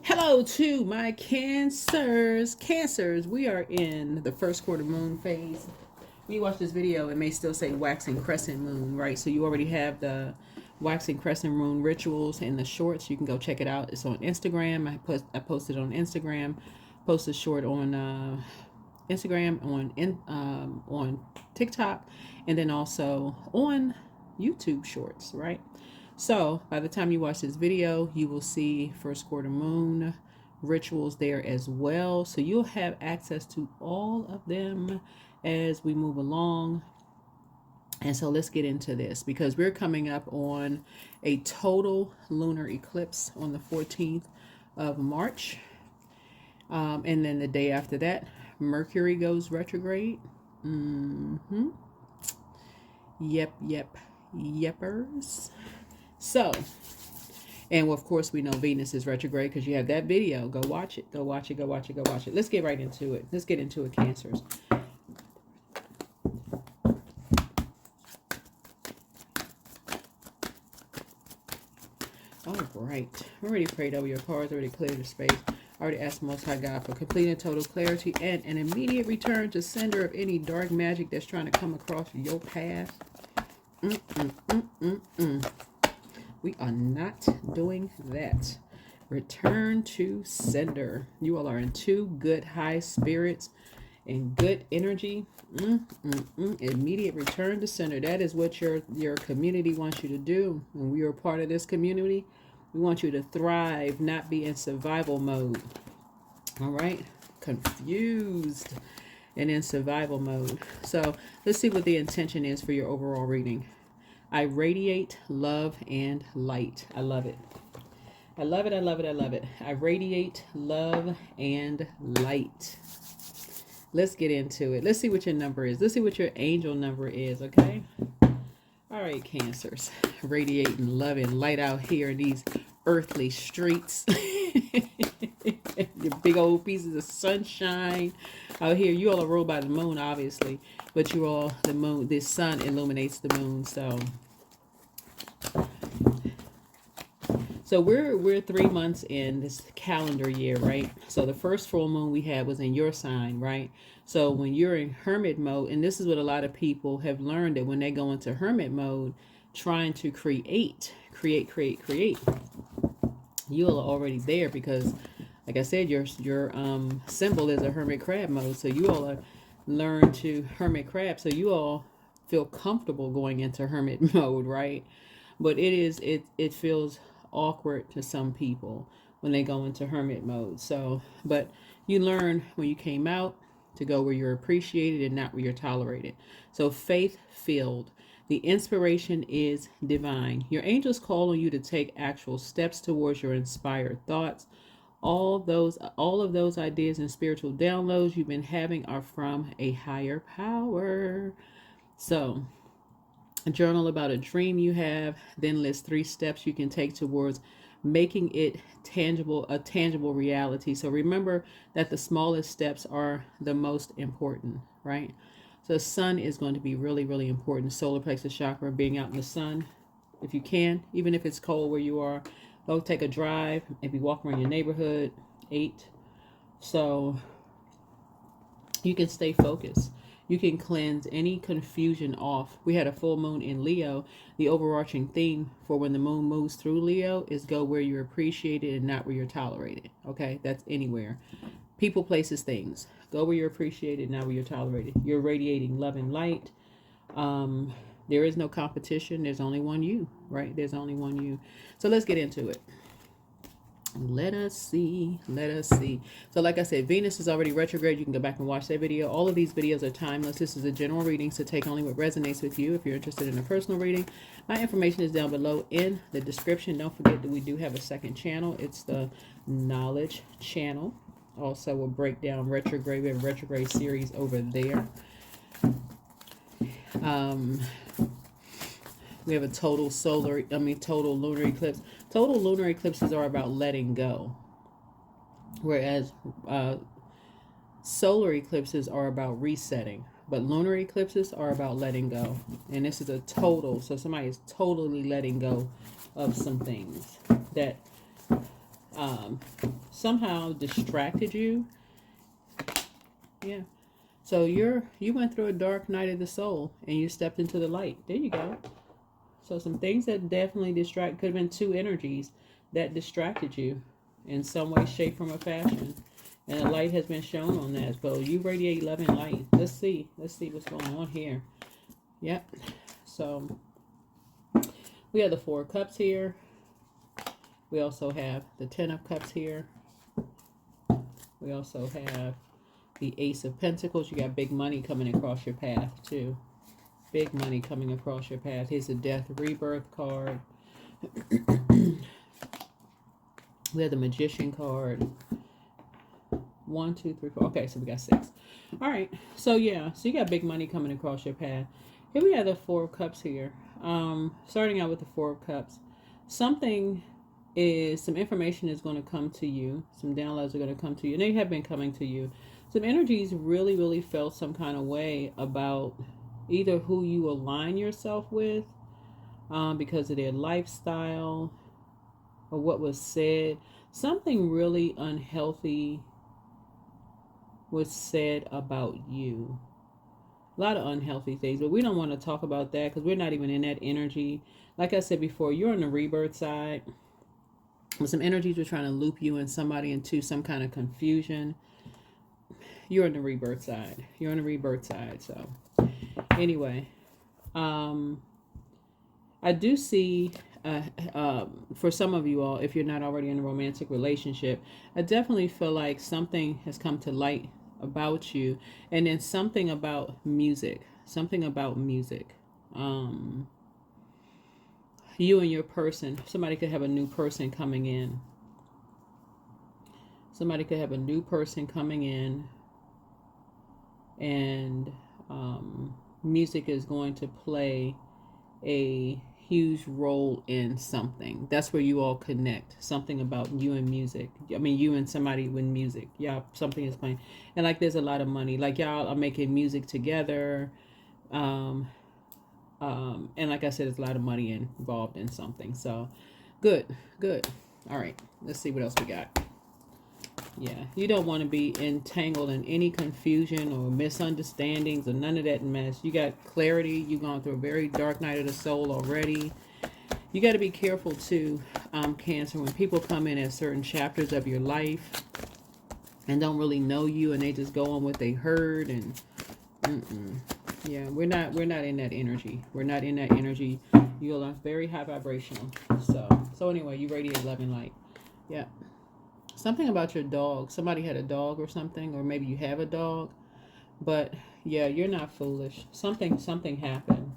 Hello to my cancers. Cancers, we are in the first quarter moon phase. When you watch this video, it may still say waxing crescent moon, right? So you already have the waxing crescent moon rituals in the shorts. You can go check it out. It's on Instagram. I posted on Instagram. Posted short on Instagram, on TikTok, and then also on YouTube Shorts, right? So by the time you watch this video, you will see first quarter moon rituals there as well. So you'll have access to all of them as we move along. And so let's get into this because we're coming up on a total lunar eclipse on the 14th of March. And then the day after that, Mercury goes retrograde. Yepers. So, and of course, we know Venus is retrograde because you have that video. Go watch it. Go watch it. Go watch it. Go watch it. Let's get right into it. Let's get into it, Cancers. All right. I already prayed over your cards. Already cleared your space. I already asked Most High God for complete and total clarity and an immediate return to sender of any dark magic that's trying to come across your path. We are not doing that. Return to sender. You all are in two good high spirits and good energy. Immediate return to sender. That is what your community wants you to do. When we are part of this community, we want you to thrive, not be in survival mode. All right? Confused and in survival mode. So let's see what the intention is for your overall reading. I radiate love and light. I love it. I love it. I love it. I love it. I radiate love and light. Let's get into it. Let's see what your number is. Let's see what your angel number is, okay? All right, Cancers. Radiating love and light out here in these earthly streets. Your big old pieces of sunshine out here. You all are ruled by the moon, obviously, but you all, the moon, the sun illuminates the moon. So we're 3 months in this calendar year, right? So the first full moon we had was in your sign, right? So when you're in hermit mode, and this is what a lot of people have learned, that when they go into hermit mode, trying to create, you all are already there because, like I said, your symbol is a hermit crab mode. So you all are learn to hermit crab. So you all feel comfortable going into hermit mode, right? But it feels awkward to some people when they go into hermit mode. So, but you learn when you came out to go where you're appreciated and not where you're tolerated. So faith filled. The inspiration is divine. Your angels call on you to take actual steps towards your inspired thoughts. All of those ideas and spiritual downloads you've been having are from a higher power. So, journal about a dream you have, then list 3 steps you can take towards making it a tangible reality. So remember that the smallest steps are the most important, right? So the sun is going to be really, really important. Solar plexus chakra, being out in the sun, if you can, even if it's cold where you are, go take a drive, maybe walk around your neighborhood, 8. So you can stay focused. You can cleanse any confusion off. We had a full moon in Leo. The overarching theme for when the moon moves through Leo is go where you're appreciated and not where you're tolerated. Okay, that's anywhere. People, places, things. Go where you're appreciated, not where you're tolerated. You're radiating love and light. There is no competition. There's only one you, right? There's only one you. So let's get into it. Let us see. So like I said, Venus is already retrograde. You can go back and watch that video. All of these videos are timeless. This is a general reading, so take only what resonates with you. If you're interested in a personal reading, my information is down below in the description. Don't forget that we do have a second channel. It's the Knowledge channel. Also, we'll break down retrograde. We have a retrograde series over there. We have a total lunar eclipse. Total lunar eclipses are about letting go. Whereas solar eclipses are about resetting. But lunar eclipses are about letting go. And this is a total. So somebody is totally letting go of some things that somehow distracted you. Yeah. So you went through a dark night of the soul and you stepped into the light. There you go. So some things that definitely could have been two energies that distracted you in some way, shape, form, or fashion. And a light has been shown on that. So you radiate love and light. Let's see what's going on here. Yep. So we have the Four of Cups here. We also have the Ten of Cups here. We also have the Ace of Pentacles. You got big money coming across your path too. Big money coming across your path. Here's the Death Rebirth card. We have the Magician card. 1, 2, 3, 4. Okay, so we got 6. All right. So yeah, so you got big money coming across your path. Here we have the Four of Cups here. Starting out with the Four of Cups. Some information is going to come to you. Some downloads are going to come to you. And they have been coming to you. Some energies really, really felt some kind of way about either who you align yourself with because of their lifestyle or what was said. Something really unhealthy was said about you. A lot of unhealthy things, but we don't want to talk about that because we're not even in that energy. Like I said before, you're on the rebirth side. With some energies are trying to loop you and somebody into some kind of confusion. You're on the rebirth side. You're on the rebirth side. So anyway, I do see for some of you all, if you're not already in a romantic relationship, I definitely feel like something has come to light about you, and then something about music. You and your person. Somebody could have a new person coming in. And music is going to play a huge role in something. That's where you all connect. Something about you and music. I mean, you and somebody with music. Yeah, something is playing. And like there's a lot of money. Like y'all are making music together. And like I said, there's a lot of money involved in something. So good. All right, let's see what else we got. Yeah, you don't want to be entangled in any confusion or misunderstandings or none of that mess. You got clarity. You've gone through a very dark night of the soul already. You got to be careful too, Cancer, when people come in at certain chapters of your life and don't really know you and they just go on what they heard and yeah, we're not in that energy. You are very high vibrational. So anyway, you radiate love and light. Yeah. Something about your dog. Somebody had a dog or something, or maybe you have a dog. But yeah, you're not foolish. Something happened.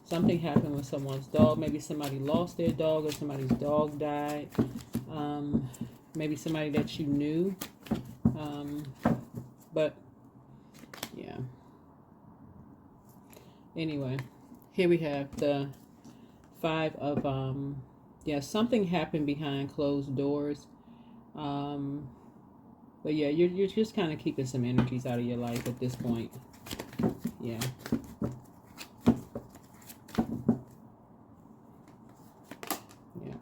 Something happened with someone's dog. Maybe somebody lost their dog or somebody's dog died. Maybe somebody that you knew. But yeah. Anyway, here we have the 5 of something happened behind closed doors. But yeah, you're just kind of keeping some energies out of your life at this point. Yeah. Yeah.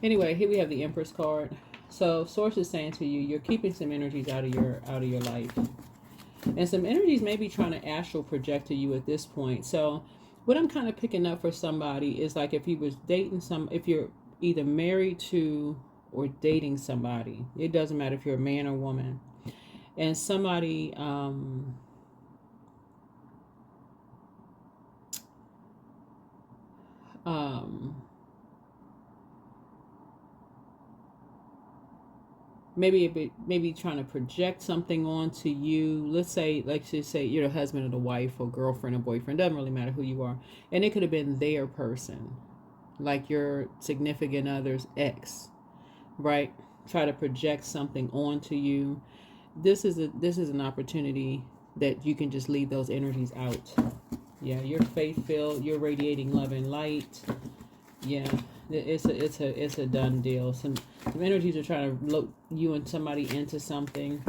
Anyway, here we have the Empress card. So Source is saying to you, you're keeping some energies out of your life. And some energies may be trying to astral project to you at this point. So what I'm kind of picking up for somebody is like if if you're either married to or dating somebody, it doesn't matter if you're a man or woman, and somebody maybe trying to project something onto you. Let's say you're the husband or the wife or girlfriend or boyfriend, doesn't really matter who you are, and it could have been their person, like your significant other's ex, right? Try to project something onto you. This is an opportunity that you can just leave those energies out. Yeah, you're faith-filled, you're radiating love and light. Yeah, it's a done deal. Some energies are trying to look you and somebody into something.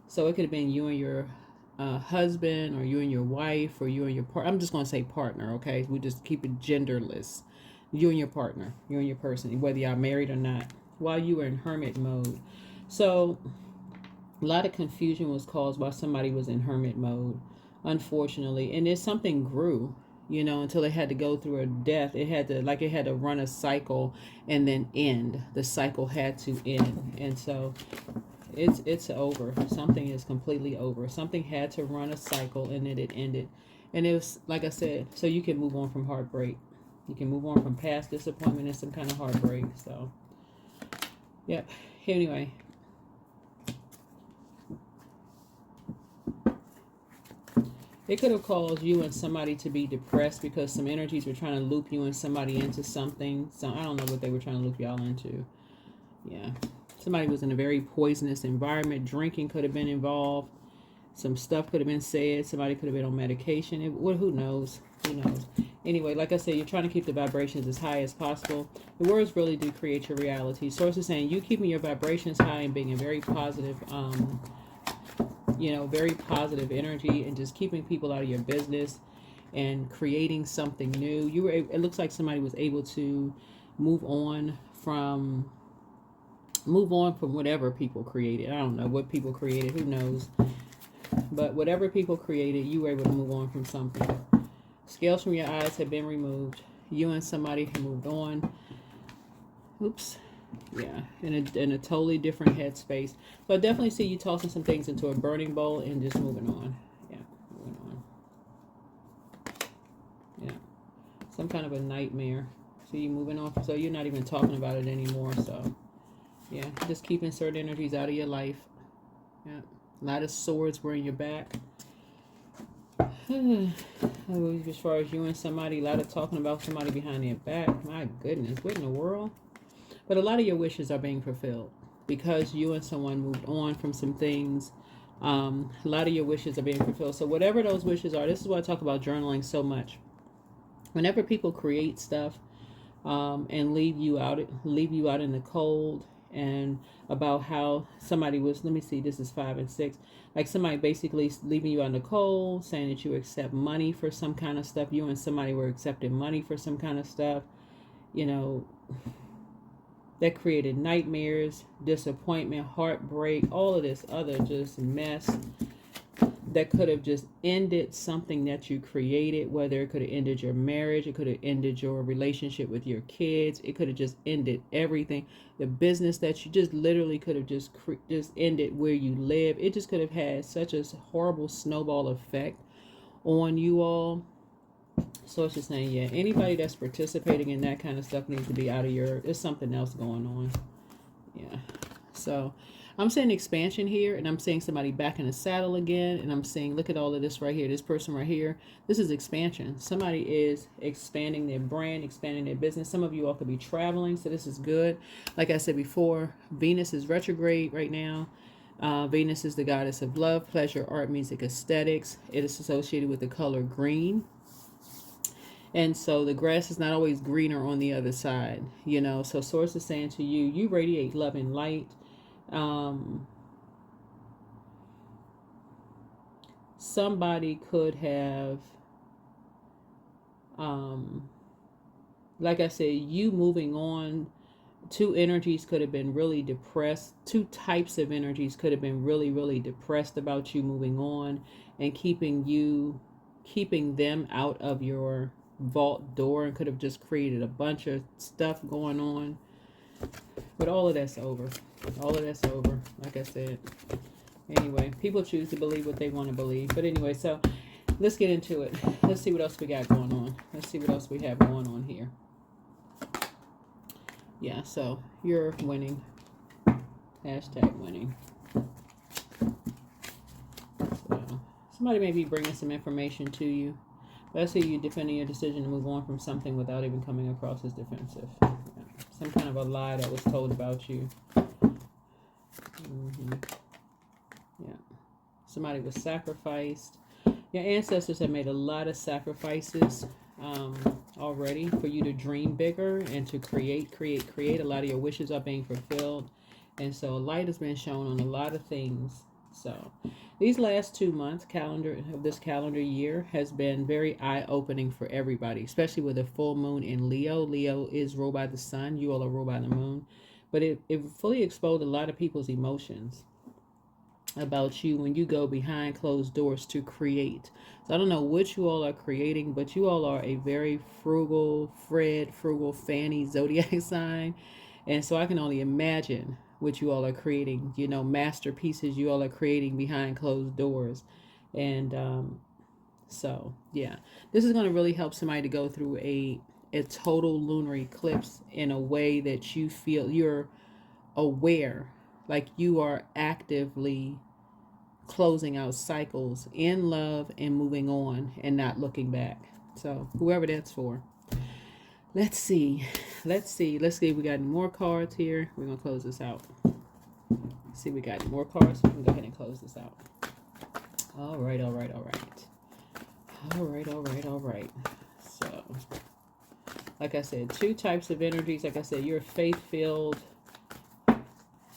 So it could have been you and your husband, or you and your wife, or you and your partner. I'm just going to say partner, okay? We just keep it genderless. You and your partner, you and your person, whether y'all married or not, while you were in hermit mode. So a lot of confusion was caused while somebody was in hermit mode, unfortunately. And then something grew, you know, until it had to go through a death. It had to, like, it had to run a cycle and then end. The cycle had to end. And so it's over. Something is completely over. Something had to run a cycle and then it ended. And it was, like I said, so you can move on from heartbreak. You can move on from past disappointment and some kind of heartbreak. So, yep. Anyway. It could have caused you and somebody to be depressed because some energies were trying to loop you and somebody into something. So I don't know what they were trying to loop y'all into. Yeah. Somebody was in a very poisonous environment. Drinking could have been involved. Some stuff could have been said. Somebody could have been on medication. Who knows? Who knows? Anyway, like I said, you're trying to keep the vibrations as high as possible. The words really do create your reality. Source is saying you keeping your vibrations high and being a very positive, very positive energy and just keeping people out of your business and creating something new. It looks like somebody was able to move on from whatever people created. I don't know what people created. Who knows? But whatever people created, you were able to move on from something. Scales from your eyes have been removed. You and somebody have moved on. Oops. Yeah, in a totally different headspace. So I definitely see you tossing some things into a burning bowl and just moving on. Yeah, moving on. Yeah, some kind of a nightmare. So you moving on. So you're not even talking about it anymore. So yeah, just keeping certain energies out of your life. Yeah, a lot of swords were in your back. As far as you and somebody, a lot of talking about somebody behind their back. My goodness, what in the world? But a lot of your wishes are being fulfilled because you and someone moved on from some things. A lot of your wishes are being fulfilled. So whatever those wishes are, this is why I talk about journaling so much. Whenever people create stuff and leave you out in the cold, and about how somebody was, let me see, this is 5 and 6, like somebody basically leaving you out in the cold, saying that you accept money for some kind of stuff. You and somebody were accepting money for some kind of stuff, that created nightmares, disappointment, heartbreak, all of this other just mess that could have just ended something that you created, whether it could have ended your marriage, it could have ended your relationship with your kids, it could have just ended everything. The business that you just literally could have just ended where you live. It just could have had such a horrible snowball effect on you all. So it's just saying, yeah, anybody that's participating in that kind of stuff needs to be out of there's something else going on. Yeah. So I'm seeing expansion here, and I'm seeing somebody back in the saddle again, and I'm seeing, look at all of this right here, this person right here. This is expansion. Somebody is expanding their brand, expanding their business. Some of you all could be traveling, so this is good. Like I said before, Venus is retrograde right now. Venus is the goddess of love, pleasure, art, music, aesthetics. It is associated with the color green. And so the grass is not always greener on the other side, So Source is saying to you, you radiate love and light. Somebody could have, like I said, you moving on. Two energies could have been really depressed. Two types of energies could have been really, really depressed about you moving on and keeping them out of your vault door, and could have just created a bunch of stuff going on. But all of that's over. All of that's over, like I said. Anyway, people choose to believe what they want to believe. But anyway, so let's get into it. Let's see what else we got going on. Let's see what else we have going on here. Yeah, so you're winning. Hashtag winning. So somebody may be bringing some information to you. But I see you defending your decision to move on from something without even coming across as defensive. Yeah. Some kind of a lie that was told about you. Yeah. Somebody was sacrificed. Your ancestors have made a lot of sacrifices already for you to dream bigger and to create. A lot of your wishes are being fulfilled. And so light has been shown on a lot of things So these last 2 months of this calendar year has been very eye-opening for everybody, especially with a full moon in Leo. Leo is ruled by the sun. You all are ruled by the moon. But it fully exposed a lot of people's emotions about you when you go behind closed doors to create. So I don't know what you all are creating, but you all are a very frugal Fanny zodiac sign. And so I can only imagine what you all are creating, masterpieces you all are creating behind closed doors. And so, yeah, this is going to really help somebody to go through a total lunar eclipse in a way that you feel you're aware, like you are actively closing out cycles in love and moving on and not looking back. So, whoever that's for. Let's see. Let's see. We got more cards here. We're going to close this out. See, we got more cards. We can go ahead and close this out. All right. So, like I said, 2 types of energies. Like I said, you're faith-filled.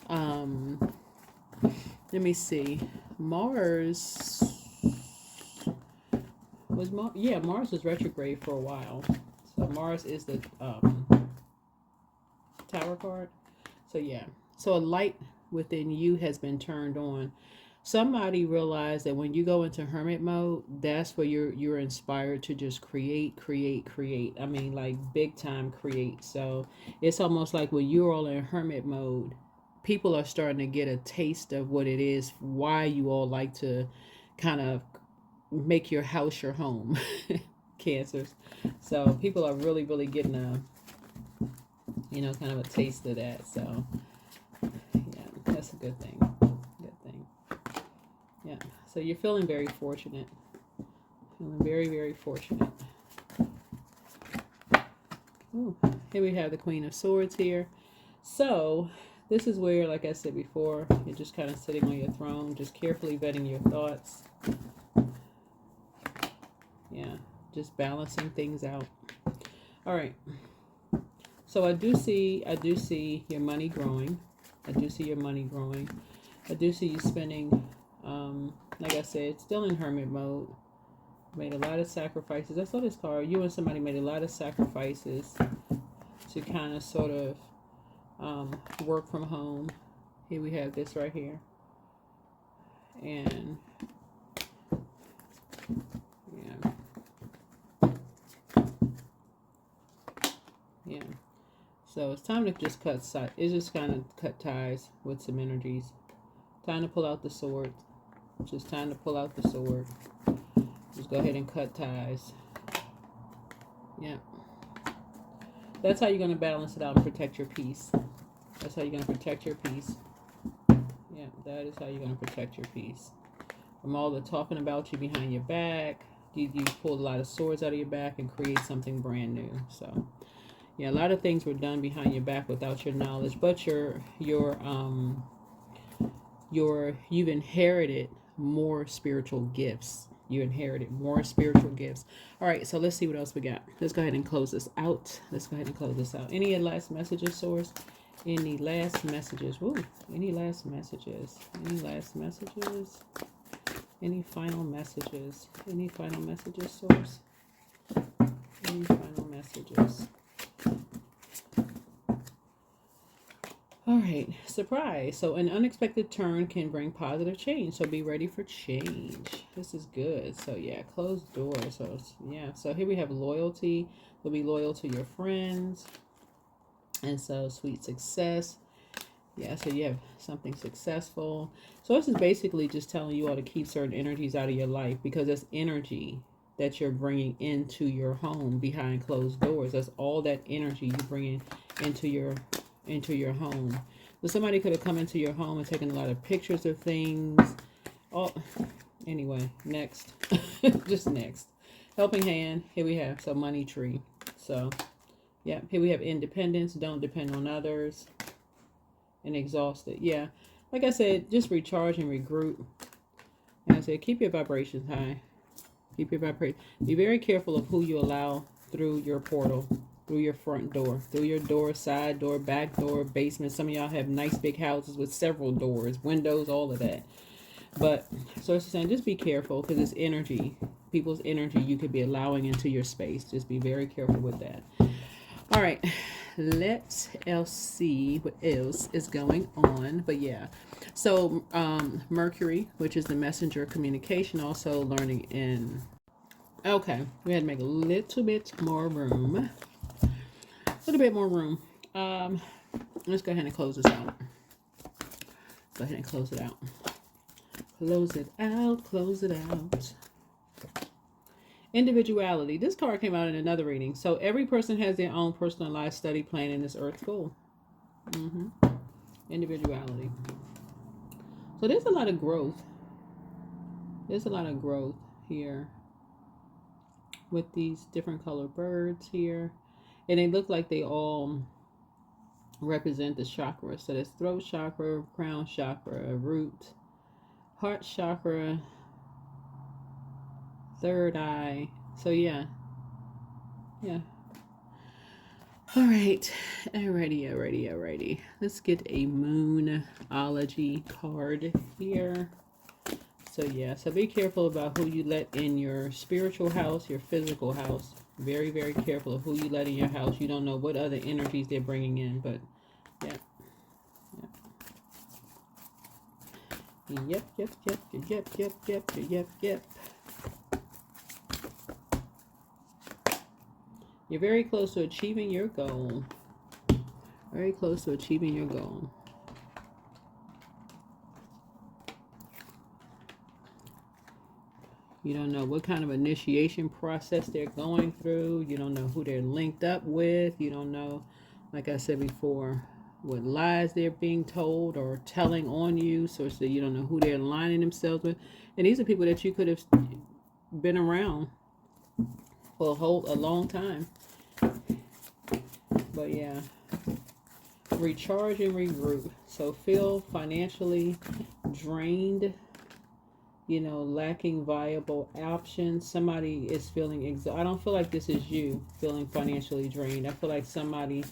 Let me see. Mars was retrograde for a while. So Mars is the Tower card. So yeah. So a light within you has been turned on. Somebody realized that when you go into hermit mode, that's where you're inspired to just create. I mean, like big time create. So it's almost like when you're all in hermit mode, people are starting to get a taste of what it is, why you all like to kind of make your house your home. Cancers. So people are really, really getting a, kind of a taste of that. So yeah, that's a good thing. Yeah. So you're feeling very fortunate. Feeling very, very fortunate. Ooh, here we have the Queen of Swords here. So this is where, like I said before, you're just kind of sitting on your throne, just carefully vetting your thoughts. Yeah, just balancing things out. All right. So I do see your money growing. I do see you spending, like I said, still in hermit mode. Made a lot of sacrifices. I saw this card. You and somebody made a lot of sacrifices to kind of sort of work from home. Here we have this right here. And yeah. So it's time to just kind of cut ties with some energies. Time to pull out the sword. Just time to pull out the sword. Just go ahead and cut ties. Yeah. That's how you're going to balance it out and protect your peace. That's how you're going to protect your peace. Yeah, that is how you're going to protect your peace. From all the talking about you behind your back, you pulled a lot of swords out of your back and create something brand new. So, yeah, a lot of things were done behind your back without your knowledge, but you've inherited more spiritual gifts. You inherited more spiritual gifts. All right, so let's see what else we got. Let's go ahead and close this out. Any last messages, Source? Any last messages? Woo. Any last messages? Any final messages? Source? Any final messages? All right, surprise. So an unexpected turn can bring positive change. So be ready for change. This is good. So yeah, closed doors. So yeah. So here we have loyalty. You'll be loyal to your friends. And so sweet success. Yeah, so you have something successful. So this is basically just telling you all to keep certain energies out of your life, because that's energy that you're bringing into your home behind closed doors. That's all that energy you're bringing into your home. So somebody could have come into your home and taken a lot of pictures of things. Oh, anyway, next. Just next. Helping hand. Here we have so money tree. So yeah, here we have independence. Don't depend on others. And exhausted. Yeah, like I said, just recharge and regroup. And I said, keep your vibrations high. Keep your vibration. Be very careful of who you allow through your portal, through your front door, through your door, side door, back door, basement. Some of y'all have nice big houses with several doors, windows, all of that. But so it's saying just be careful because it's energy, people's energy you could be allowing into your space. Just be very careful with that. All right, let's else see what else is going on. But yeah, so Mercury, which is the messenger of communication, also learning in. Okay, we had to make a little bit more room. A little bit more room. Let's go ahead and close this out. Go ahead and close it out. Close it out. Close it out. Individuality. This card came out in another reading. So every person has their own personalized study plan in this earth school. Individuality. So there's a lot of growth. There's a lot of growth here with these different colored birds here. And they look like they all represent the chakra. So there's throat chakra, crown chakra, root, heart chakra, third eye. So yeah. Alrighty. Let's get a moonology card here. So yeah, so be careful about who you let in your spiritual house, your physical house. Very, very careful of who you let in your house. You don't know what other energies they're bringing in, but yeah. Yep. You're very close to achieving your goal. Very close to achieving your goal. You don't know what kind of initiation process they're going through. You don't know who they're linked up with. You don't know, like I said before, what lies they're being told or telling on you. So you don't know who they're aligning themselves with. And these are people that you could have been around for a long time. But yeah, recharge and regroup. So feel financially drained, lacking viable options. Somebody is feeling I don't feel like this is you feeling financially drained. I feel like somebody,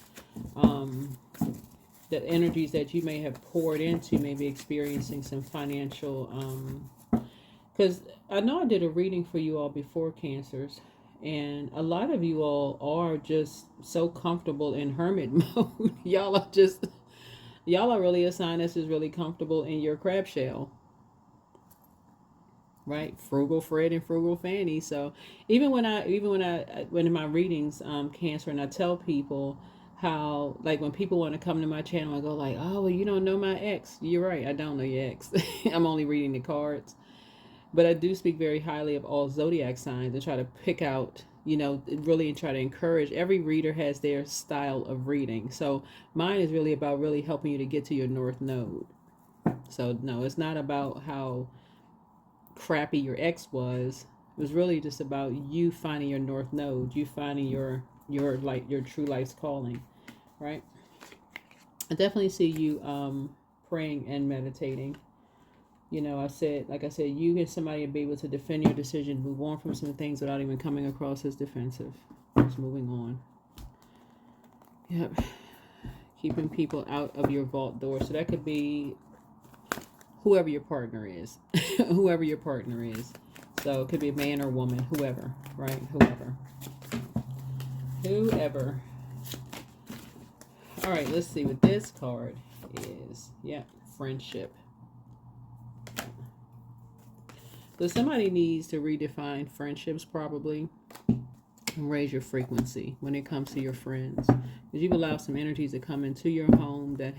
the energies that you may have poured into may be experiencing some financial, because I know I did a reading for you all before, Cancers. And a lot of you all are just so comfortable in hermit mode. Y'all are really a sign that's just really comfortable in your crab shell. Right? Frugal Fred and Frugal Fanny. So when in my readings, Cancer, and I tell people how, like, when people want to come to my channel, I go like, oh, well, you don't know my ex. You're right. I don't know your ex. I'm only reading the cards. But I do speak very highly of all zodiac signs and try to pick out, really try to encourage. Every reader has their style of reading. So mine is really about really helping you to get to your North Node. So no, it's not about how crappy your ex was. It was really just about you finding your North Node, you finding your true life's calling, right? I definitely see you praying and meditating. I said, you and somebody will be able to defend your decision, move on from some things without even coming across as defensive. Just moving on. Yep. Keeping people out of your vault door. So that could be whoever your partner is. Whoever your partner is. So it could be a man or woman, whoever, right? Whoever. All right, let's see what this card is. Yep, friendship. So somebody needs to redefine friendships probably and raise your frequency when it comes to your friends. Because you've allowed some energies to come into your home that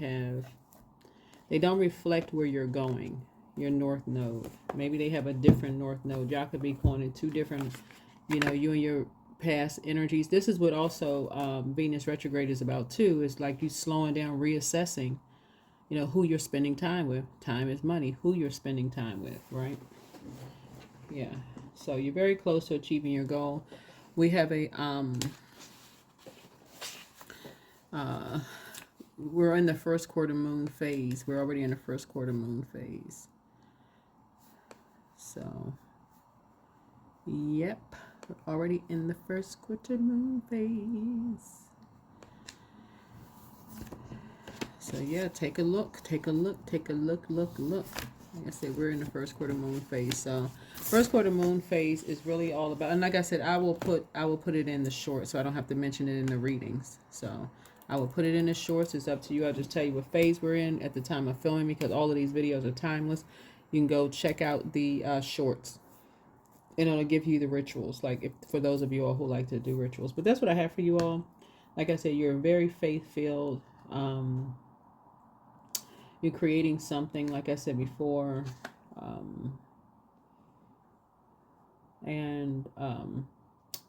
they don't reflect where you're going, your North Node. Maybe they have a different North Node. Y'all could be going in two different, you and your past energies. This is what also Venus retrograde is about too. It's like you slowing down, reassessing, who you're spending time with. Time is money. Who you're spending time with, right? Yeah, so you're very close to achieving your goal. We have we're in the first quarter moon phase. We're already in the first quarter moon phase. So, yep, we're already in the first quarter moon phase. So yeah, take a look. like I said, we're in the first quarter moon phase. So first quarter moon phase is really all about, and like I said, I will put it in the short, so I don't have to mention it in the readings. So I will put it in the shorts. It's up to you. I'll just tell you what phase we're in at the time of filming, because all of these videos are timeless. You can go check out the shorts, and it'll give you the rituals, like if for those of you all who like to do rituals. But that's what I have for you all. Like I said, you're very faith-filled. You're creating something, like I said before, and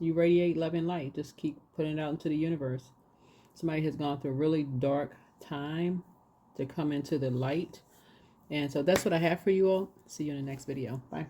you radiate love and light. Just keep putting it out into the universe. Somebody has gone through a really dark time to come into the light. And so that's what I have for you all. See you in the next video. Bye.